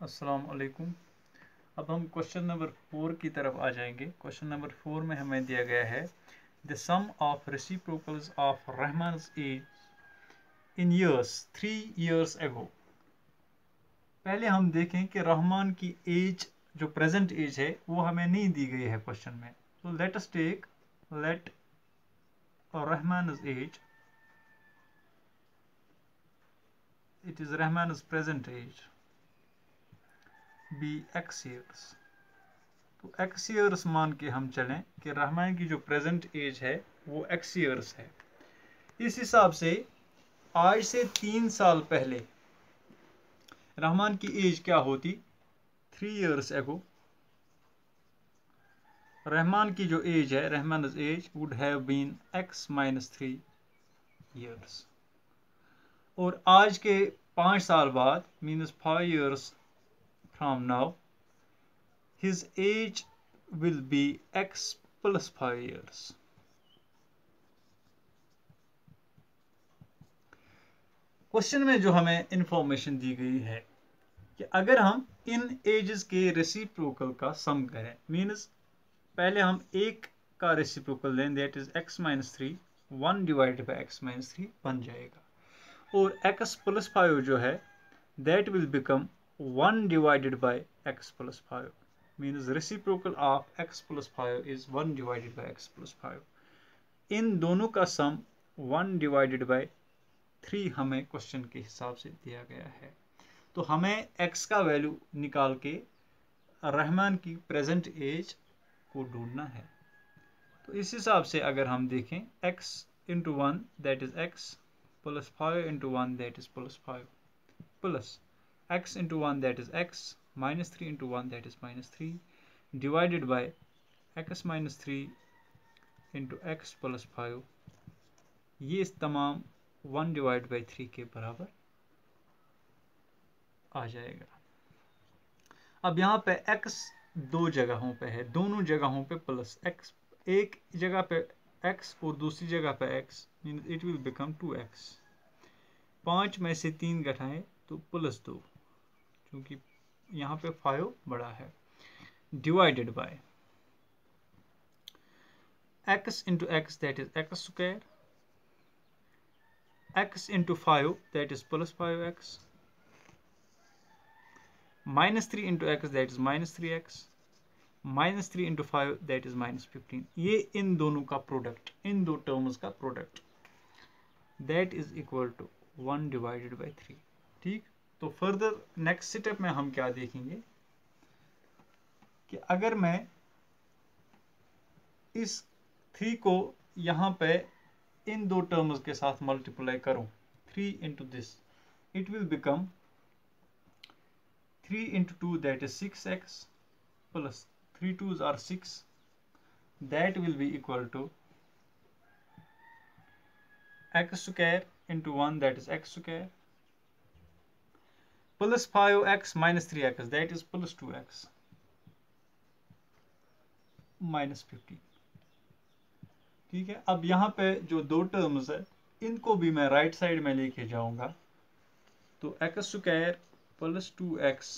अस्सलाम वालेकुम। अब हम क्वेश्चन नंबर 4 की तरफ आ जाएंगे। क्वेश्चन नंबर 4 में हमें दिया गया है the sum of reciprocals of Rahman's age in years 3 years ago। पहले हम देखें कि रहमान की एज जो प्रेजेंट एज है वो हमें नहीं दी गई है क्वेश्चन में। तो let us take let Rahman's age, it is Rahman's present age be x years। तो x years मान के हम चलें कि रहमान की जो प्रेजेंट एज है वो x years है। इस हिसाब से आज से 3 साल पहले रहमान की एज क्या होती? 3 years ago रहमान की जो एज है, Rahman's age would have been x minus 3 years। और आज के 5 साल बाद means 5 years from now his age will be x plus 5 years। Question में जो हमें इंफॉर्मेशन दी गई है कि अगर हम इन एजेस के रेसिप्रोकल का सम करें, मीन्स पहले हम एक का रेसिप्रोकल लें, that is x minus 3, 1 divided by x minus 3 बन जाएगा। और x प्लस 5 जो है that will become 1 divided by x plus 5, means reciprocal of x plus 5 is 1 divided by x plus 5। इन दोनों का सम 1 डिवाइडेड बाई 3 हमें क्वेश्चन के हिसाब से दिया गया है। तो हमें x का वैल्यू निकाल के रहमान की प्रेजेंट एज को ढूंढना है। तो इस हिसाब से अगर हम देखें x into 1 that is x plus 5 into 1 that is plus 5 plus x into 1 that is x minus 3 into 1 that is minus 3 divided by x minus 3 into x plus 5, ये इस तमाम 1 डिवाइड बाई 3 के बराबर आ जाएगा। अब यहाँ पे x दो जगहों पे है, दोनों जगहों पे प्लस x, एक जगह पे x और दूसरी जगह पे x, means it will become 2x। 5 में से 3 घटाएं तो प्लस 2, क्योंकि यहाँ पे 5 बड़ा है, divided by x into x that is x square, x into 5 that is plus 5x, minus 3 into x that is minus 3x, minus 3 into 5 that is minus 15। ये इन दोनों का प्रोडक्ट, इन दो टर्म्स का product, that is equal to 1 divided by 3। ठीक, तो further next step में हम क्या देखेंगे कि अगर मैं इस 3 को यहाँ पे इन दो टर्म्स के साथ मल्टीप्लाई करूं, 3 into this, it will become 3 into 2 that is 6x plus 3 2s are 6, that will be equal to x square into 1 that is x square plus 5x minus 3x that is plus 2x minus 15। ठीक है, अब यहाँ पे जो दो terms है इनको भी मैं राइट साइड में लेके जाऊंगा, तो x square plus 2x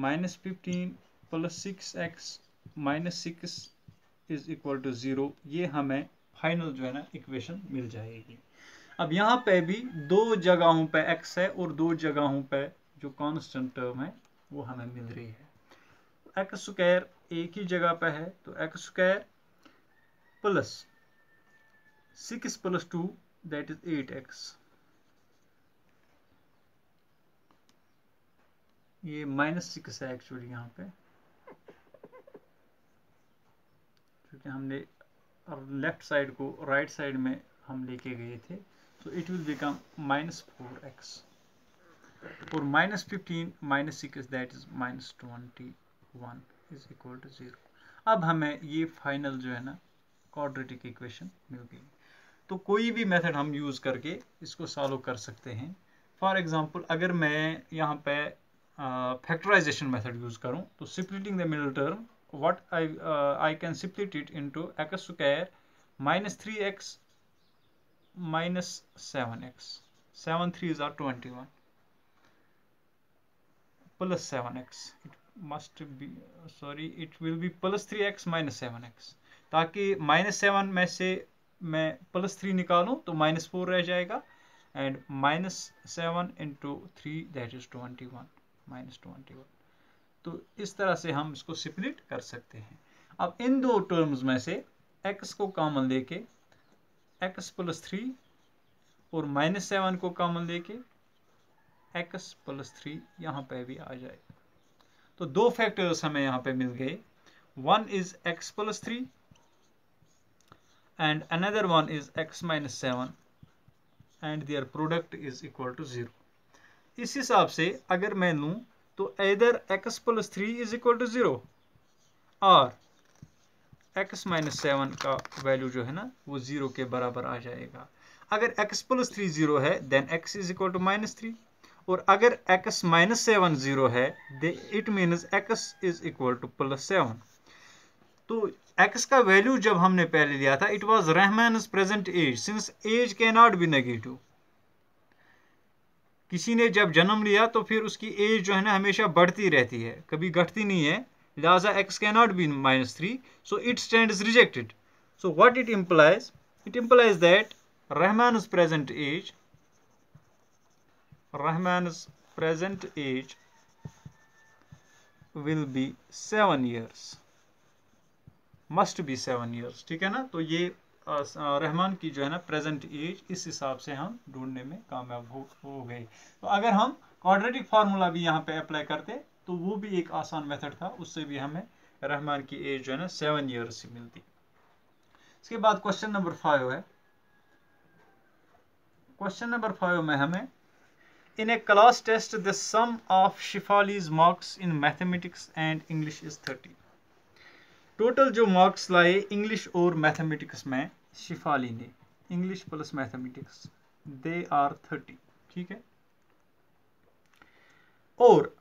minus 15 plus 6x minus 6 is equal to 0। ये हमें फाइनल जो है ना इक्वेशन मिल जाएगी। अब यहाँ पे भी दो जगहों पे x है और दो जगहों पे जो कांस्टेंट टर्म है वो हमें मिल रही है। एक्स स्क्वायर एक ही जगह पे है, तो x square plus 6 plus 2 that is 8x, ये माइनस 6 है एक्चुअली यहाँ पे, क्योंकि हमने लेफ्ट साइड को राइट साइड में हम लेके गए थे, तो it will become minus 4x और minus 15 minus 6 that is minus 21 is equal to 0। अब हमें ये फाइनल जो है ना क्वाड्रेटिक इक्वेशन मिल गई। तो कोई भी मेथड हम यूज करके इसको सॉल्व कर सकते हैं। फॉर एग्जांपल अगर मैं यहाँ पे फैक्टराइजेशन मेथड यूज करूँ, तो splitting the middle term, what I can split it into x square minus 3x minus 7x, 7 3s are 21, plus 7x, it must be sorry it will B plus 3x minus 7x, ताकि -7 में से मैं +3 निकालूं तो -4 रह जाएगा, and -7 into 3 that is 21 -21। तो इस तरह से हम इसको स्प्लिट कर सकते हैं। अब इन दो टर्म्स में से x को कॉमन लेके x प्लस 3 और -7 को कॉमन लेके x प्लस 3 यहाँ पे भी आ जाए, तो दो फैक्टर्स हमें यहाँ पे मिल गए। One is x plus 3 and another one is x minus 7 and their product is equal to 0। इस हिसाब से अगर मैं लूँ तो इधर x plus 3 is equal to 0 और x माइनस 7 का वैल्यू जो है ना वो 0 के बराबर आ जाएगा। अगर x प्लस 3 0 है then x is equal to -3, और अगर x माइनस 7 0 है it means x is equal to +7। तो x का वैल्यू जब हमने पहले लिया था it was Rahman's present age, since age can not be negative. किसी ने जब जन्म लिया तो फिर उसकी एज जो है ना हमेशा बढ़ती रहती है, कभी घटती नहीं है, लिहाजा x can not be -3, so it stands rejected. So what it implies that Rahman's present age will be 7 years, must be 7 years, ठीक है ना। तो ये रहमान की जो है ना प्रेजेंट एज इस हिसाब से हम ढूंढने में कामयाब हो गए। तो अगर हम क्वाड्रेटिक फार्मूला भी यहाँ पे अप्लाई करते तो वो भी एक आसान मेथड था, उससे भी हमें रहमान की एज जो है ना 7 ईयर्स ही मिलती। इसके बाद क्वेश्चन नंबर 5 है। क्वेश्चन नंबर 5 में हमें In a class test, the sum of Shefali's marks in mathematics and English is 30. Total जो मार्क्स लाए इंग्लिश और मैथमेटिक्स में शिफाली ने, English plus mathematics, they are 30, ठीक है। और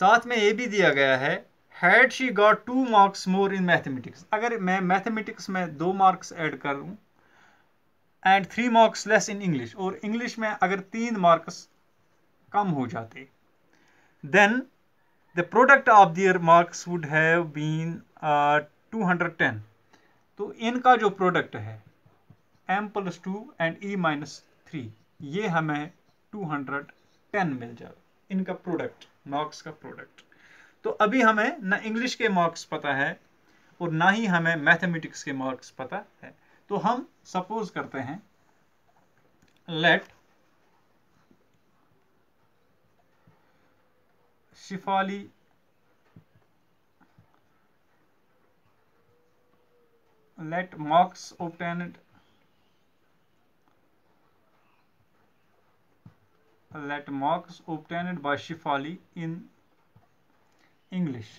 साथ में ये भी दिया गया है had she got 2 marks more in mathematics, अगर मैं मैथमेटिक्स में 2 मार्क्स ऐड करूं and 3 marks less in English, और इंग्लिश में अगर 3 मार्क्स कम हो जाते, then the product of their marks would have been 210। तो इनका जो प्रोडक्ट है m + 2 एंड e - 3 ये हमें 210 मिल जाए, इनका प्रोडक्ट, मार्क्स का प्रोडक्ट। तो अभी हमें ना इंग्लिश के मार्क्स पता है और ना ही हमें मैथमेटिक्स के मार्क्स पता है। तो हम सपोज करते हैं let Shefali marks obtained by Shefali in English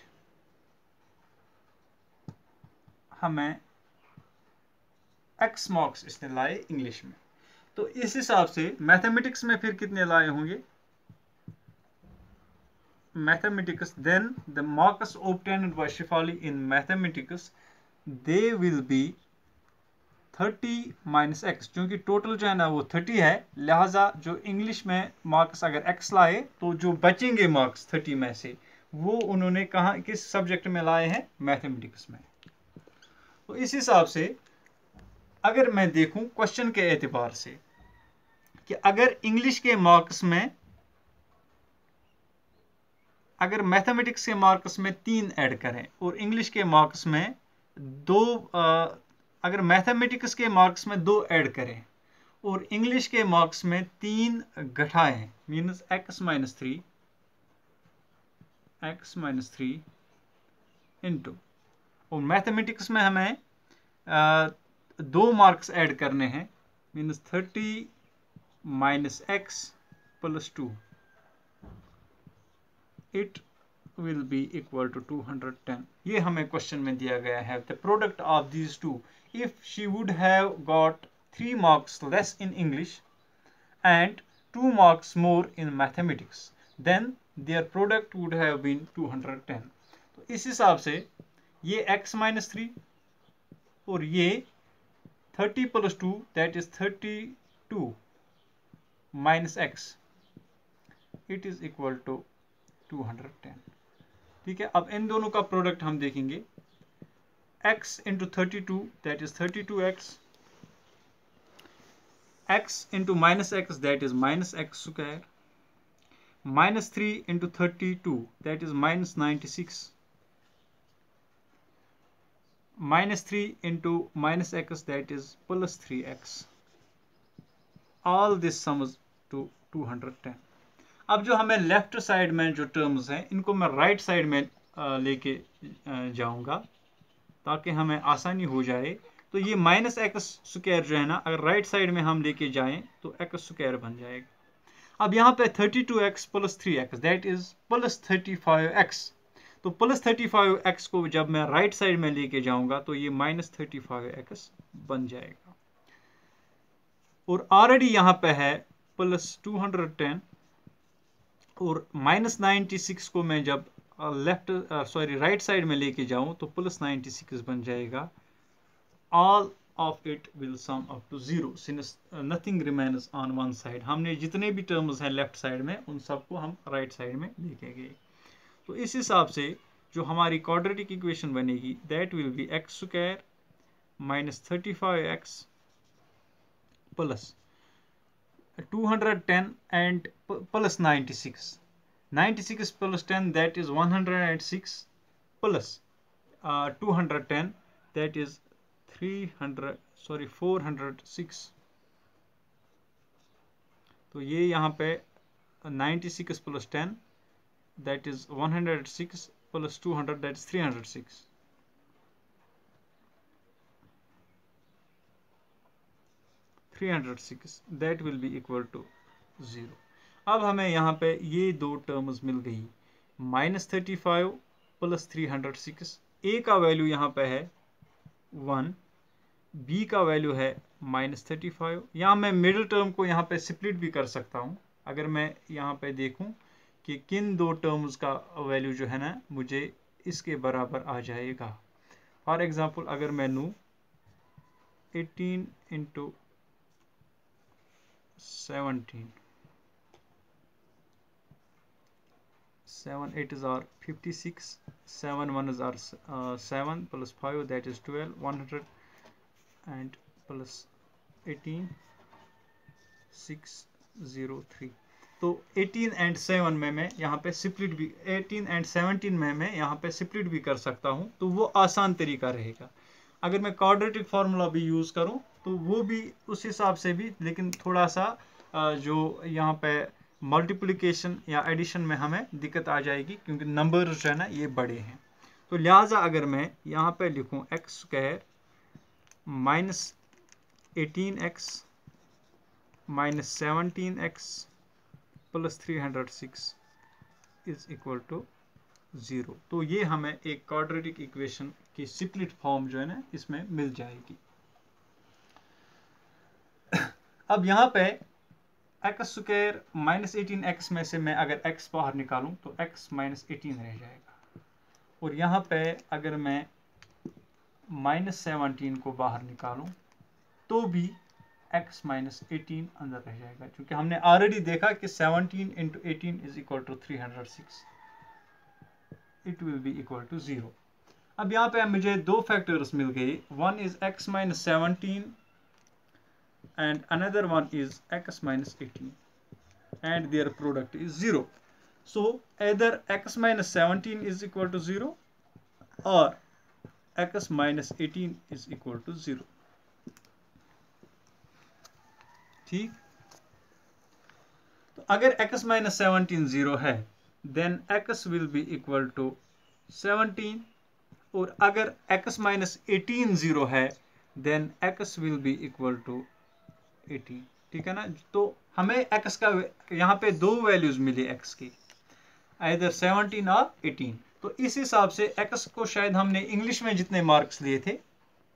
हमें x मार्क्स इसने लाए इंग्लिश में। तो इस हिसाब से मैथमेटिक्स में फिर कितने लाए होंगे, mathematics, then the marks obtained by Shefali in mathematics they will be 30 minus x, क्योंकि टोटल जो है ना वो 30 है, लिहाजा जो इंग्लिश में मार्क्स अगर x लाए तो जो बचेंगे मार्क्स 30 में से वो उन्होंने कहाँ किस सब्जेक्ट में लाए हैं, मैथमेटिक्स में। तो इस हिसाब से अगर मैं देखूं क्वेश्चन के एतबार से कि अगर इंग्लिश के मार्क्स में, अगर मैथमेटिक्स के मार्क्स में 3 ऐड करें और इंग्लिश के मार्क्स में 2, अगर मैथमेटिक्स के मार्क्स में 2 ऐड करें और इंग्लिश के मार्क्स में 3 घटाएं, मीन्स x माइनस 3 इंटू, और मैथमेटिक्स में हमें 2 मार्क्स ऐड करने हैं, means 30 minus x plus 2, it will be equal to 210। ये हमें क्वेश्चन में दिया गया है। the product of these two, if she would have got 3 marks less in English and 2 marks more in mathematics, then their product would have been 210। तो इस हिसाब से ये x - 3 और ये 30 + 2 that is 32 minus x, it is equal to 210। ठीक है, अब इन दोनों का प्रोडक्ट हम देखेंगे। x into 32 that is 32x, x into minus x that is minus x square, minus 3 into 32 that is minus 96, minus 3 into minus x that is plus 3x, all this sums to 210। अब जो हमें left side में जो terms हैं इनको मैं right side में लेके जाऊंगा ताकि हमें आसानी हो जाए। तो ये माइनस एक्स स्क्वायर जो है ना, अगर राइट साइड में हम लेके जाएं तो एक्स स्क्वायर बन जाएगा। अब यहाँ पे 32x plus 3x that is plus 35x, तो प्लस 35x को जब मैं राइट साइड में लेके जाऊंगा तो ये माइनस 35x बन जाएगा। और ऑलरेडी यहाँ पे है प्लस 210, और माइनस 96 को मैं जब राइट साइड में लेके जाऊं तो प्लस 96 बन जाएगा। All of it will sum up to 0 since nothing remains on one side। हमने जितने भी टर्म्स हैं लेफ्ट साइड में उन सबको हम राइट साइड में लेके गए। तो इस हिसाब से जो हमारी क्वाड्रेटिक इक्वेशन बनेगी that will be x square minus 35x plus 210 and plus 96 plus 10 that is 106 plus 210 that is 406। तो ये यहाँ पे 96 plus 10 that is 106 plus 200 that is 306। That will be equal to 0। अब हमें यहाँ पे ये दो टर्म्स मिल गई, माइनस 35 प्लस 306। ए का वैल्यू यहाँ पे है 1, बी का वैल्यू है माइनस 35। यहाँ मैं मिडिल टर्म को यहाँ पे स्प्लिट भी कर सकता हूँ। अगर मैं यहाँ पे देखूँ कि किन दो टर्म्स का वैल्यू जो है ना मुझे इसके बराबर आ जाएगा। फॉर एग्जांपल अगर मैं लूँ 18 into 17, 7 8 are 56, 7 1 are 7 plus 5 that is 12, 100 and plus 18 603। तो 18 एंड 7 में मैं यहाँ पे स्प्लिट भी 18 एंड 17 में मैं यहाँ पे स्प्लिट भी कर सकता हूँ, तो वो आसान तरीका रहेगा। अगर मैं क्वाड्रेटिक फार्मूला भी यूज़ करूँ तो वो भी उस हिसाब से भी, लेकिन थोड़ा सा जो यहाँ पे मल्टीप्लिकेशन या एडिशन में हमें दिक्कत आ जाएगी क्योंकि नंबर जो है ना ये बड़े हैं। तो लिहाजा अगर मैं यहाँ पे लिखूँ x square minus 18x minus 17x plus 306 is equal to 0, तो ये हमें एक क्वाड्रेटिक इक्वेशन की स्प्लिट फॉर्म जो है ना इसमें मिल जाएगी। अब यहाँ पे एक्स स्क्वायर माइनस 18x में से मैं अगर x बाहर निकालूं तो x माइनस 18 रह जाएगा, और यहाँ पे अगर मैं माइनस 17 को बाहर निकालूं तो भी x माइनस 18 अंदर रह जाएगा, क्योंकि हमने ऑलरेडी देखा कि 17 into 18 is equal to 306, it will be equal to 0। अब यहाँ पे मुझे दो फैक्टर्स मिल गए, one is x minus 17 and another one is x minus 18 and their product is 0. So either x minus 17 is equal to 0 or x minus 18 is equal to 0। ठीक, तो अगर x minus 17 0 है then x will be equal to 17, और अगर x minus 18 0 है then x will be equal to 18। ठीक है ना, तो हमें x का यहाँ पे दो वैल्यूज मिली x की, आइदर 17 और 18। तो इस हिसाब से x को शायद हमने इंग्लिश में जितने मार्क्स लिए थे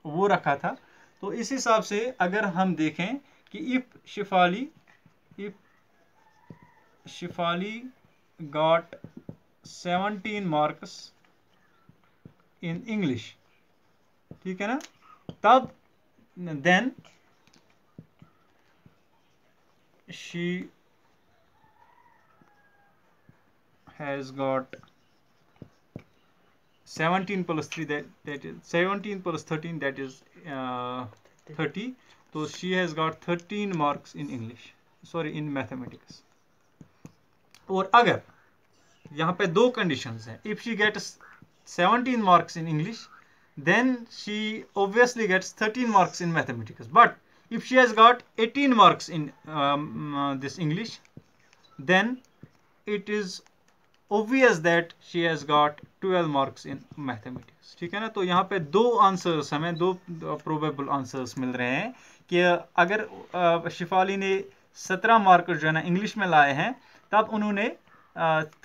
वो रखा था। तो इस हिसाब से अगर हम देखें कि if Shefali got 17 marks in English, ठीक है ना, तब then she has got 17 plus 3, that is 17 plus 13, that is 30. So she has got 13 marks in English, sorry in mathematics. और अगर यहाँ पे दो कंडीशंस हैं, if she gets 17 marks in English, then she obviously gets 13 marks in mathematics. But if she has got 18 marks in this English, then it is obvious that she has got 12 marks in mathematics. ठीक है ना? तो यहाँ पे दो answers, हमें दो probable answers मिल रहे हैं कि अगर शिफाली ने 17 मार्क्स जो है ना इंग्लिश में लाए हैं, तब उन्होंने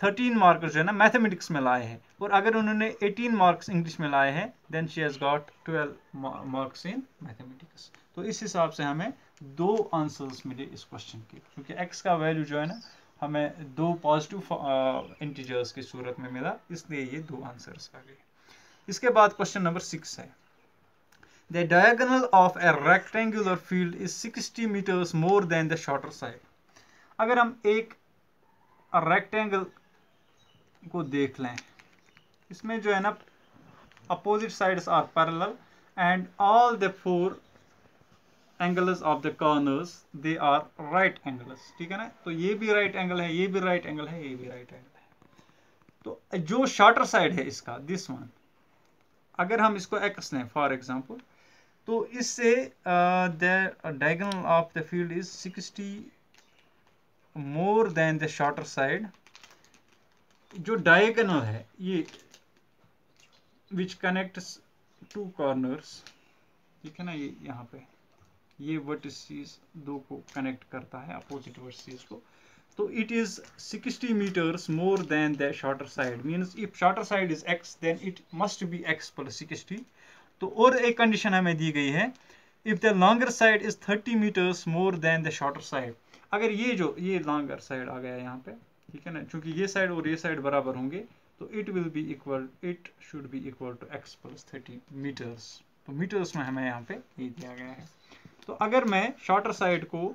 13 मार्क्स जो है ना मैथमेटिक्स में लाए हैं, और अगर उन्होंने 18 मार्क्स इंग्लिश में लाए हैं, then she has got 12 marks in mathematics. तो इस हिसाब से हमें दो आंसर्स मिले इस क्वेश्चन के, क्योंकि एक्स का वैल्यू जो है ना हमें दो पॉजिटिव इंटीजर्स की सूरत में मिला, इसलिए ये दो आंसर्स आ गए. इसके बाद क्वेश्चन नंबर 6 है. The diagonal of a rectangular field is 60 meters more than the shorter side. अगर हम एक रेक्टेंगल को देख लें, इसमें जो है ना opposite sides are parallel and all the four angles of the corners they are right angles. ठीक है ना? तो ये भी राइट एंगल है, ये भी राइट एंगल है, ये भी राइट एंगल है. तो जो शॉर्टर साइड है इसका, दिस वन, अगर हम इसको एक्स लें फॉर एग्जांपल, तो इससे the diagonal of the field is 60 more than the shorter side. जो डायगोनल है ये विच कनेक्ट्स टू कॉर्नर्स, ठीक है ना, ये यहाँ पे ये वर्टिसेस दो को कनेक्ट करता है, अपोजिट वर्टिसेस को. तो it is 60 meters more than the shorter side. Means if shorter side is x, then it must be x plus 60. तो और एक कंडीशन हमें दी गई है, if the longer side is 30 meters more than the shorter side. अगर ये longer side आ गया यहाँ पे, ठीक है ना, चूंकि ये साइड और ये साइड बराबर होंगे, तो it should be equal to x plus 30 meters. तो मीटर्स में हमें यहाँ पे ये दिया गया है. तो अगर मैं शॉर्टर साइड को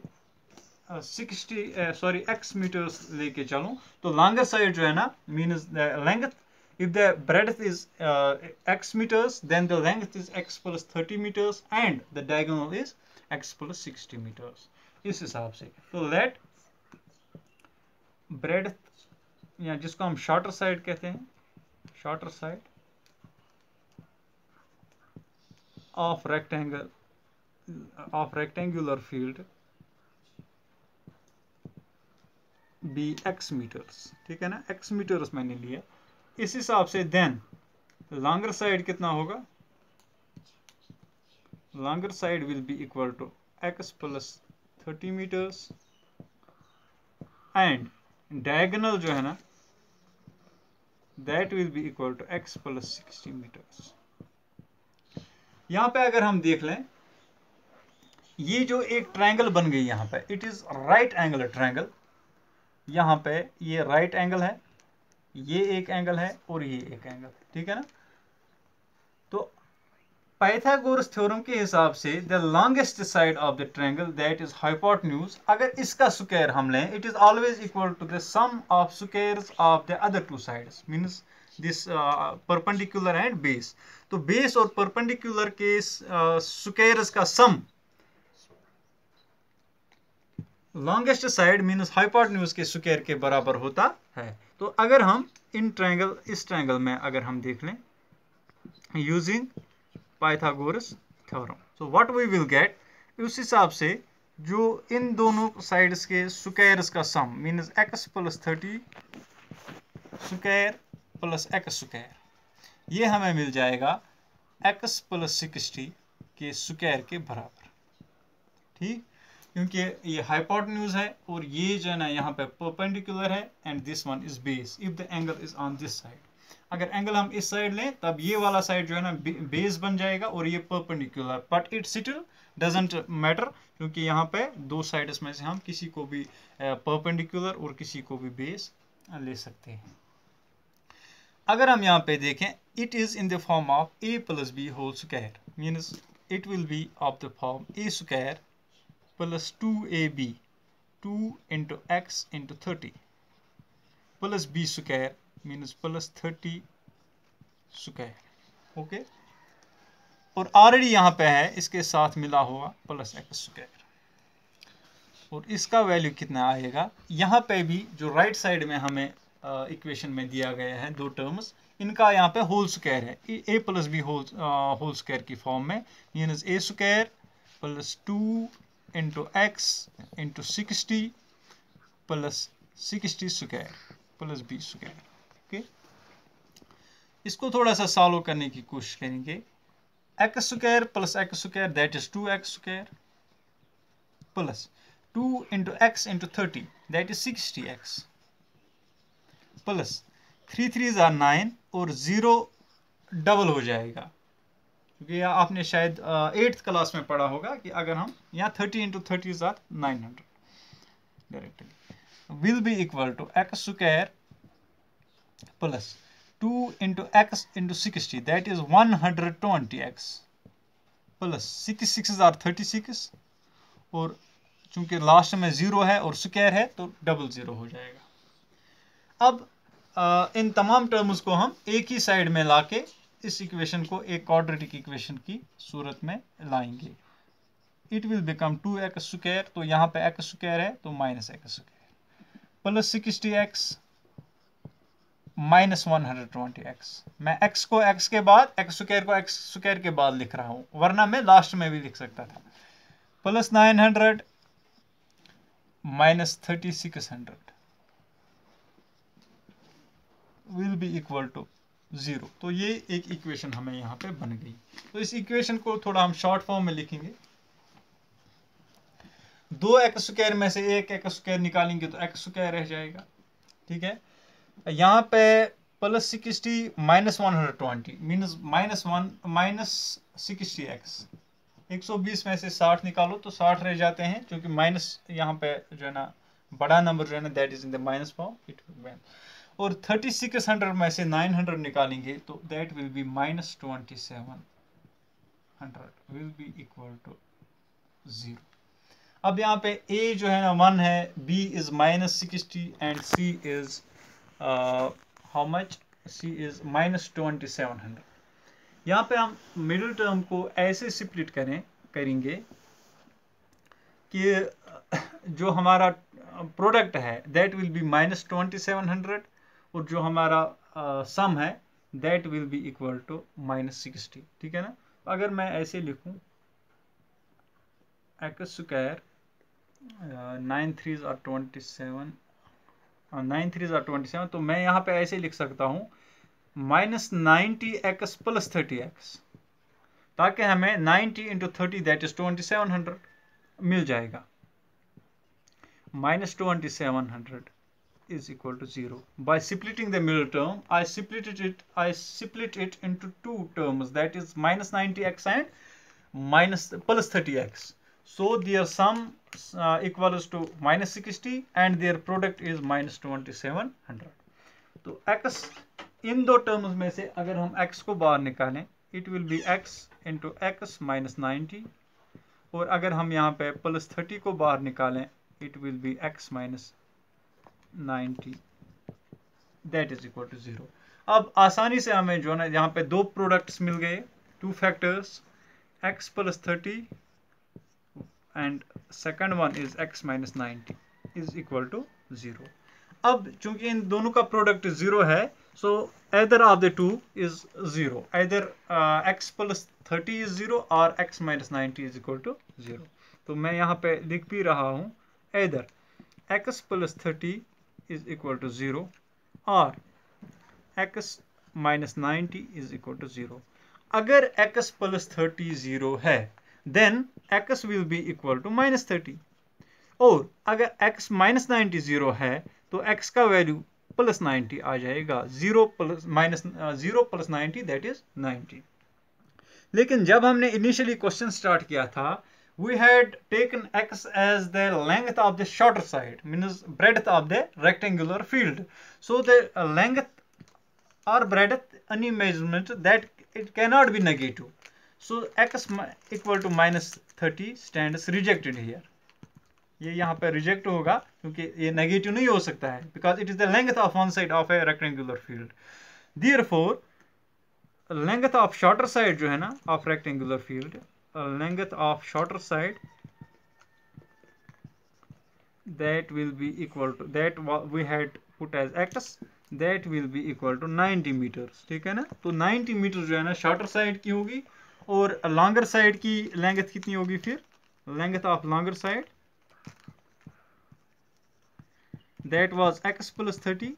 60 x मीटर्स लेके चलूं, तो लॉन्गर साइड जो है ना means the length, if the breadth is x meters, then the length is x plus 30 meters and the diagonal is x plus 60 meters. इस हिसाब से तो लेट breadth, या जिसको हम शॉर्टर साइड कहते हैं, shorter side of rectangular field be x meters. ठीक है ना, x meters मैंने लिया. इस हिसाब से देन लॉन्गर साइड कितना होगा, longer side will be equal to x plus 30 meters and diagonal जो है ना that will be equal to x plus 60 meters. यहां पे अगर हम देख लें, ये जो एक ट्रायंगल बन गई यहां पे, it is right angle triangle. यहां पे ये राइट एंगल है, ये एक एंगल है और ये एक एंगल, ठीक है ना. तो पाइथागोरस थ्योरम के हिसाब से the longest side of the triangle that is hypotenuse, अगर इसका स्क्वायर हम लें, it is always equal to the sum of squares of the other two sides. Means this perpendicular and base. तो base और perpendicular के squares का sum longest side means hypotenuse के square के बराबर होता है. तो अगर हम इस ट्रायंगल में अगर हम देख लें using Pythagoras theorem, so what we will get, उस हिसाब से जो इन दोनों साइड्स के स्क्वायर्स का sum means x plus 30 square plus x square, ये हमें मिल जाएगा x plus 60 के स्क्वायर के बराबर. ठीक, क्योंकि ये हाइपोटेन्यूज है और ये जो है ना यहाँ पे परपेंडिकुलर है and this one is base if the angle is on this side. अगर एंगल हम इस साइड लें, तब ये वाला साइड जो है ना बेस बन जाएगा और ये perpendicular, but it still doesn't matter, क्योंकि यहाँ पे दो साइड्स में से हम किसी को भी परपेंडिकुलर और किसी को भी बेस ले सकते हैं. अगर हम यहाँ पे देखें, it is in the form of a plus b whole square, means it will be of the form a square plus 2ab 2 into x into 30 plus B square means plus 30 square. Okay, और already यहाँ पे है इसके साथ मिला हुआ plus X square, और इसका वैल्यू कितना आएगा। यहाँ पे भी जो राइट साइड में हमें इक्वेशन में दिया गया है दो टर्म्स, इनका यहाँ पे होल स्क्वायर है, A plus B whole square की फॉर्म में, means A square plus 2 into x into 60 plus 60 square plus B square. Okay, इसको थोड़ा सा सॉल्व करने की कोशिश करेंगे। X square plus X square that is 2x square plus 2 into x into 30 that is 60x plus 3 3s are 9 और 0 double हो जाएगा, क्योंकि आपने शायद 8th क्लास में पढ़ा होगा कि अगर हम यहाँ 30 into 30s are 900 directly will be equal to x square plus 2 into x into 60 that is 120x plus 6 6s are 36 और चूंकि लास्ट में 0 है और स्क्वायर है तो डबल 0 हो जाएगा। अब इन तमाम टर्म्स को हम एक ही साइड में लाके इस इक्वेशन को एक क्वाड्रेटिक इक्वेशन की सूरत में लाएंगे। It will become 2x square, तो यहाँ पे x स्क्वायर है तो minus x square plus 60x minus 120x। मैं x को x के बाद, x स्क्वायर को x स्क्वायर के बाद लिख रहा हूं, वरना मैं लास्ट में भी लिख सकता था। Plus 900 minus 3600 will be equal to 0। तो ये एक इक्वेशन हमें यहाँ पे बन गई। तो इस इक्वेशन को थोड़ा हम शॉर्ट फॉर्म में लिखेंगे। 2x स्क्वायर में से एक एक्स स्क्वायर निकालेंगे तो एक्स स्क्वायर रह जाएगा, ठीक है। यहाँ पे plus 60 minus 120 means minus 60x। 120 में से 60 निकालो तो 60 रह जाते हैं, क्योंकि माइनस यहाँ पे जो है ना बड़ा नंबर जो है ना that is in the minus form, it will be. और 3600 में से 900 निकालेंगे तो that will be minus 2700 will be equal to 0। अब यहाँ पे a जो है ना 1 है, b is minus 60 and c is how much, c is minus 2700। यहाँ पे हम मिडिल टर्म को ऐसे स्प्लिट करेंगे कि जो हमारा प्रोडक्ट है दैट विल बी माइनस 2700 और जो हमारा सम है that will be equal to minus 60, ठीक है ना। अगर मैं ऐसे लिखूं एक्स स्क्वायर 9 3s are 27 तो मैं यहाँ पे ऐसे लिख सकता हूँ माइनस 90x प्लस 30x, ताकि हमें 90 इंटू 30 दैट इज 2700 मिल जाएगा। Minus 2700 is equal to 0. By splitting the middle term, I split it into two terms, that is minus 90x and plus 30x. So their sum equals to minus 60 and their product is minus 2700. तो x इन दो terms में से अगर हम x को बाहर निकालें it will be x into x minus 90, और अगर हम यहाँ पे प्लस 30 को बाहर निकालें it will be x minus 90 that is equal to 0। अब आसानी से हमें जो है ना यहाँ पे दो प्रोडक्ट्स मिल गए, two factors x plus 30 and second one is x minus 90 is equal to 0। अब चूंकि इन दोनों का प्रोडक्ट 0 है, सो either of the two is 0, either x plus 30 is 0 और x minus 90 is equal to 0। तो मैं यहाँ पे लिख भी रहा हूँ either x plus 30 is equal to 0 or x minus 90 is equal to 0। अगर x plus 30 0 है then x will be equal to minus 30, और अगर x minus 90 0 है तो x का वैल्यू प्लस 90 आ जाएगा। 0 प्लस 90 दैट इज 90। लेकिन जब हमने इनिशियली क्वेश्चन स्टार्ट किया था we had taken x as the length of the shorter side, means breadth of the rectangular field. So the length or breadth any measurement that it cannot be negative. So x equal to minus 30 stands rejected here. ये यहाँ पे reject होगा क्योंकि ये negative नहीं हो सकता है, because it is the length of one side of A rectangular field. Therefore length of shorter side जो है ना of rectangular field, length of shorter side that will be equal to that we had put as x, that will be equal to 90 meters, ठीक है ना। तो 90 metre जो है ना शॉर्टर साइड की होगी, और लॉन्गर साइड की लेंथ कितनी होगी फिर, length of longer side that was x plus 30,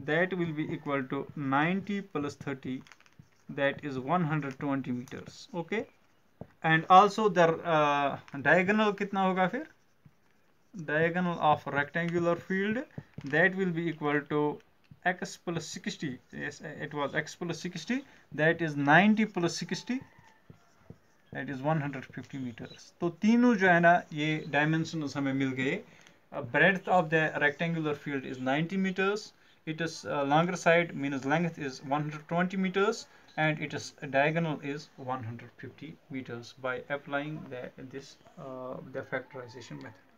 that will be equal to 90 plus 30, that is 120 meters, okay। and also the diagonal कितना होगा फिर, diagonal of rectangular field, that will be equal to x plus 60, yes it was x plus 60, that is 90 plus 60, that is 150 meters। तो तीनों जो है ना ये dimensions हमें मिल गए। breadth of the rectangular field is 90 meters, it is longer side means length is 120 meters, and it is diagonal is 150 meters by applying the factorization method।